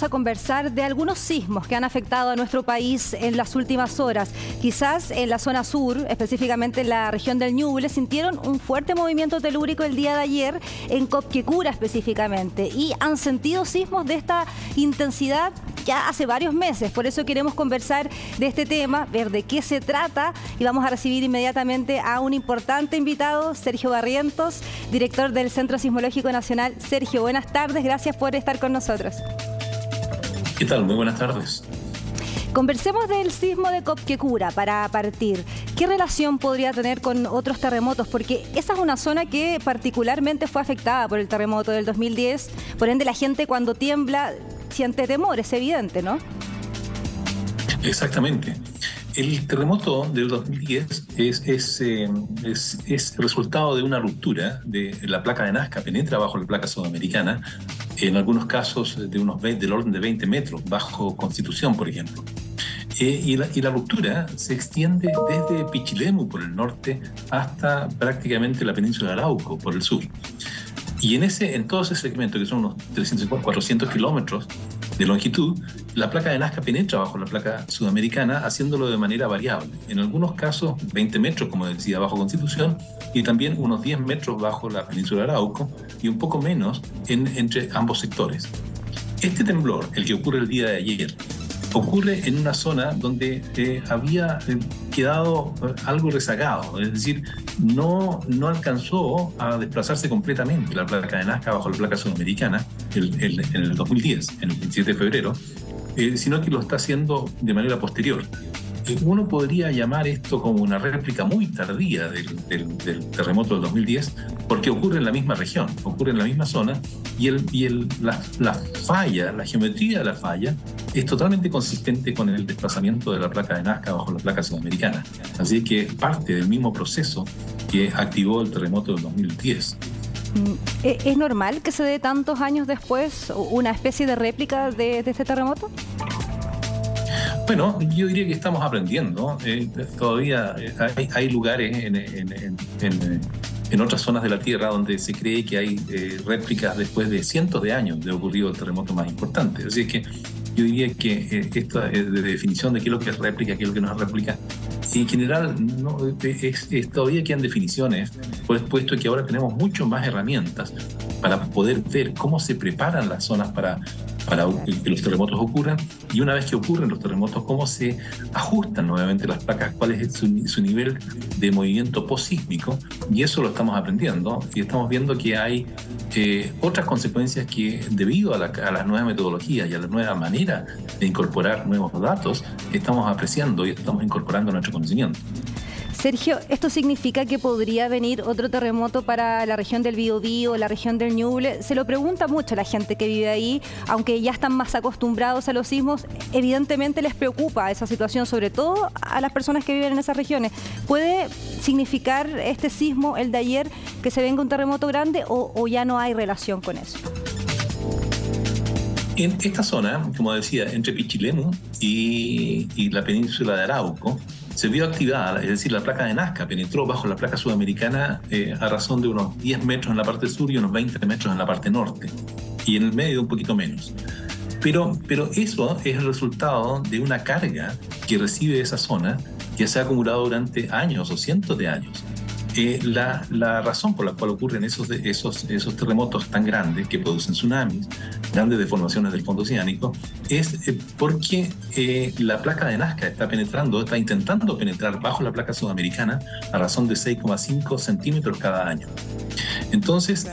vamos a conversar de algunos sismos que han afectado a nuestro país en las últimas horas. Quizás en la zona sur, específicamente en la región del Ñuble, sintieron un fuerte movimiento telúrico el día de ayer, en Copquecura específicamente, y han sentido sismos de esta intensidad ya hace varios meses. Por eso queremos conversar de este tema, ver de qué se trata, y vamos a recibir inmediatamente a un importante invitado, Sergio Barrientos, director del Centro Sismológico Nacional. Sergio, buenas tardes, gracias por estar con nosotros. ¿Qué tal? Muy buenas tardes. Conversemos del sismo de Copquecura para partir. ¿Qué relación podría tener con otros terremotos? Porque esa es una zona que particularmente fue afectada por el terremoto del 2010. Por ende, la gente cuando tiembla siente temor, es evidente, ¿no? Exactamente. El terremoto del 2010 es resultado de una ruptura de la placa de Nazca, penetra bajo la placa sudamericana, en algunos casos del orden de 20 metros, bajo Constitución, por ejemplo. Y la ruptura se extiende desde Pichilemu por el norte hasta prácticamente la península de Arauco por el sur. Y en todo ese segmento, que son unos 400 kilómetros de longitud, la placa de Nazca penetra bajo la placa sudamericana, haciéndolo de manera variable. En algunos casos, 20 metros, como decía, bajo Constitución, y también unos 10 metros bajo la península de Arauco, y un poco menos entre ambos sectores. Este temblor, el que ocurre el día de ayer, ocurre en una zona donde había quedado algo rezagado, es decir, no alcanzó a desplazarse completamente la placa de Nazca bajo la placa sudamericana en el 2010, en el 27 de febrero, sino que lo está haciendo de manera posterior. Uno podría llamar esto como una réplica muy tardía del terremoto del 2010, porque ocurre en la misma región, ocurre en la misma zona, y la falla, la geometría de la falla, es totalmente consistente con el desplazamiento de la placa de Nazca bajo la placa sudamericana. Así que es parte del mismo proceso que activó el terremoto del 2010. ¿Es normal que se dé tantos años después una especie de réplica de este terremoto? Bueno, yo diría que estamos aprendiendo. Todavía hay lugares en otras zonas de la Tierra donde se cree que hay réplicas después de cientos de años de ocurrido el terremoto más importante. Así que yo diría que esto de definición de qué es lo que es réplica, qué es lo que no es réplica, en general todavía quedan definiciones, puesto que ahora tenemos mucho más herramientas para poder ver cómo se preparan las zonas para que los terremotos ocurran, y una vez que ocurren los terremotos, cómo se ajustan nuevamente las placas, cuál es su nivel de movimiento posísmico, y eso lo estamos aprendiendo, y estamos viendo que hay otras consecuencias que, debido a las nuevas metodologías y a la nueva manera de incorporar nuevos datos, estamos apreciando y estamos incorporando a nuestro conocimiento. Sergio, ¿esto significa que podría venir otro terremoto para la región del Biobío, la región del Ñuble? Se lo pregunta mucho la gente que vive ahí, aunque ya están más acostumbrados a los sismos, evidentemente les preocupa esa situación, sobre todo a las personas que viven en esas regiones. ¿Puede significar este sismo, el de ayer, que se venga un terremoto grande o ya no hay relación con eso? En esta zona, como decía, entre Pichilemu y la península de Arauco, se vio activada, es decir, la placa de Nazca penetró bajo la placa sudamericana a razón de unos 10 metros en la parte sur y unos 20 metros en la parte norte, y en el medio un poquito menos. Pero eso es el resultado de una carga que recibe esa zona, que se ha acumulado durante años o cientos de años. La razón por la cual ocurren esos terremotos tan grandes que producen tsunamis, grandes deformaciones del fondo oceánico, es porque la placa de Nazca está intentando penetrar bajo la placa sudamericana a razón de 6,5 centímetros cada año. Entonces,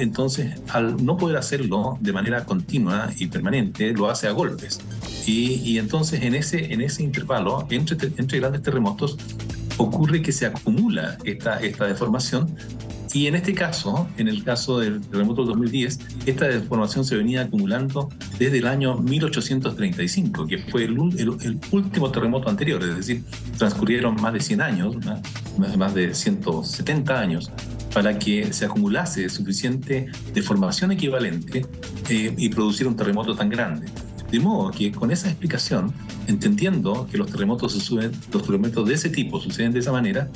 al no poder hacerlo de manera continua y permanente, lo hace a golpes. Y entonces en ese intervalo, entre grandes terremotos, ocurre que se acumula esta deformación, y en este caso, en el caso del terremoto del 2010, esta deformación se venía acumulando desde el año 1835, que fue el último terremoto anterior, es decir, transcurrieron más de 100 años, más de 170 años, para que se acumulase suficiente deformación equivalente y producir un terremoto tan grande. De modo que con esa explicación, entendiendo que los terremotos de ese tipo suceden de esa manera,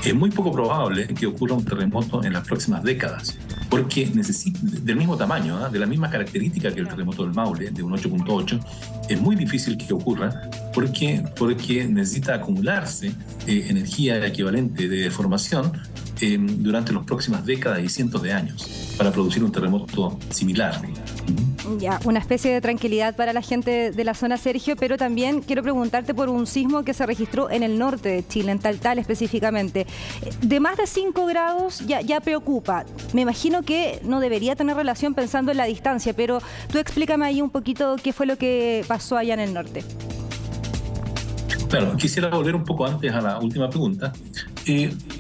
es muy poco probable que ocurra un terremoto en las próximas décadas. porque necesita, del mismo tamaño, de la misma característica que el terremoto del Maule, de un 8.8, es muy difícil que ocurra porque necesita acumularse energía equivalente de deformación durante las próximas décadas y cientos de años para producir un terremoto similar. Ya, una especie de tranquilidad para la gente de la zona, Sergio, pero también quiero preguntarte por un sismo que se registró en el norte de Chile, en Taltal específicamente. De más de 5 grados ya preocupa. Me imagino que no debería tener relación pensando en la distancia, pero tú explícame ahí un poquito qué fue lo que pasó allá en el norte. Claro, quisiera volver un poco antes a la última pregunta.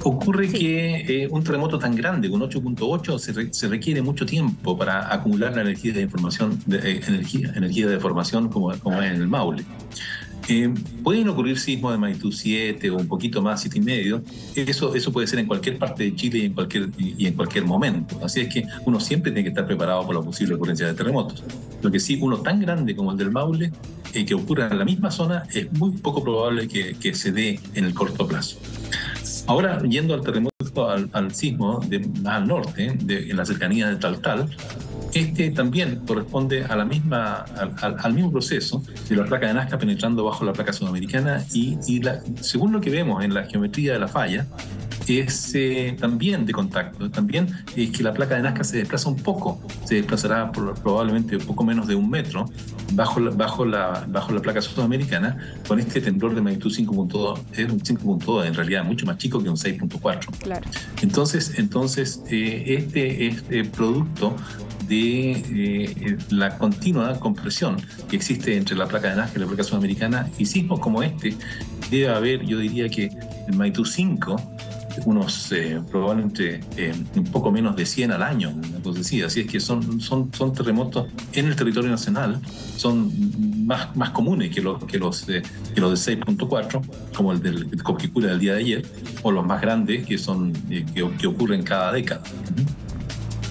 Ocurre que un terremoto tan grande, un 8.8, se requiere mucho tiempo para acumular la energía de información, energía de deformación como es en el Maule. Pueden ocurrir sismos de magnitud 7 o un poquito más, 7,5. Eso puede ser en cualquier parte de Chile y en cualquier momento. Así es que uno siempre tiene que estar preparado por la posible ocurrencia de terremotos. Lo que sí, uno tan grande como el del Maule, que ocurra en la misma zona, es muy poco probable que se dé en el corto plazo. Ahora, yendo al terremoto, al sismo más al norte, en la cercanía de Taltal, este también corresponde a al mismo proceso de la placa de Nazca penetrando bajo la placa sudamericana según lo que vemos en la geometría de la falla, es también de contacto. También es que la placa de Nazca se desplaza un poco, se desplazará probablemente un poco menos de 1 metro bajo la placa sudamericana, con este temblor de magnitud 5.2. Es un 5.2 en realidad mucho más chico que un 6.4. Claro. Entonces este es producto de la continua compresión que existe entre la placa de Nazca y la placa sudamericana, y sismos como este debe haber, yo diría que en magnitud 5, unos probablemente un poco menos de 100 al año, una cosa así. Así es que son terremotos en el territorio nacional, son más comunes que los de 6.4, como el del Copquecura del día de ayer, o los más grandes que ocurren cada década.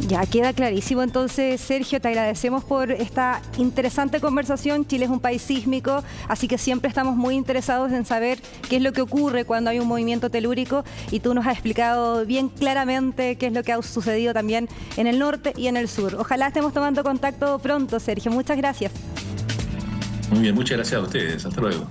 Ya queda clarísimo. Entonces, Sergio, te agradecemos por esta interesante conversación. Chile es un país sísmico, así que siempre estamos muy interesados en saber qué es lo que ocurre cuando hay un movimiento telúrico, y tú nos has explicado bien claramente qué es lo que ha sucedido también en el norte y en el sur. Ojalá estemos tomando contacto pronto, Sergio. Muchas gracias. Muy bien, muchas gracias a ustedes. Hasta luego.